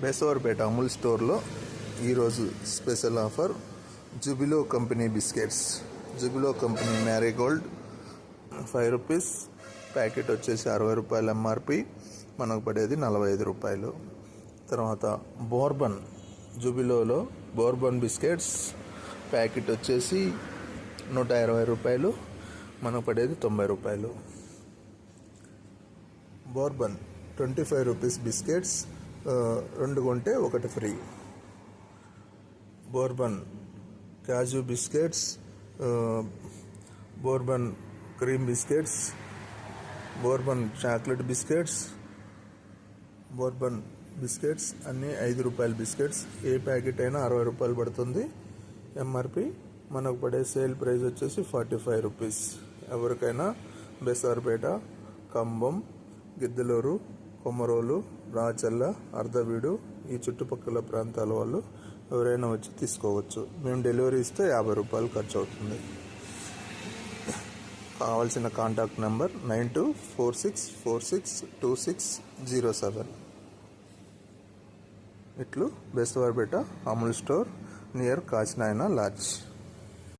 బేసవారిపేట అమూల్ స్టోర్లో ఈరోజు special offer జుబిలో కంపెనీ బిస్కెట్స్. జుబిలో కంపెనీ మ్యారీగోల్డ్ 5 రూపీస్ ప్యాకెట్ వచ్చేసి 60 రూపాయలు ఎంఆర్పి, మనకు పడేది 45 రూపాయలు. తర్వాత బోర్బన్, జుబిలోలో బోర్బన్ బిస్కెట్స్ ప్యాకెట్ వచ్చేసి 120 రూపాయలు, మనకు పడేది 90 రూపాయలు. బోర్బన్ 25 రూపీస్ బిస్కెట్స్, 2 కొంటే 1 ఫ్రీ. బోర్బన్ కాజు biscuits, Bourbon cream biscuits, Bourbon chocolate biscuits, Bourbon biscuits అన్నీ 5 రూపాయల బిస్కెట్స్. ఏ ప్యాకెట్ అయినా 60 రూపాయలు పడుతుంది ఎంఆర్పి. మనకు పడే సేల్ ప్రైస్ వచ్చేసి 45 రూపీస్. ఎవరికైనా బేసవారిపేట, కంబం, గిద్దలూరు, కొమరోలు, రాచల్ల, అర్ధవీడు ఈ చుట్టుపక్కల ప్రాంతాల వాళ్ళు ఎవరైనా వచ్చి తీసుకోవచ్చు. మేము డెలివరీ ఇస్తే 50 రూపాయలు ఖర్చు అవుతుంది. కావాల్సిన కాంటాక్ట్ నెంబర్ 9246462607. ఇట్లు Besavaripeta Amul store near కాచినాయన LADS.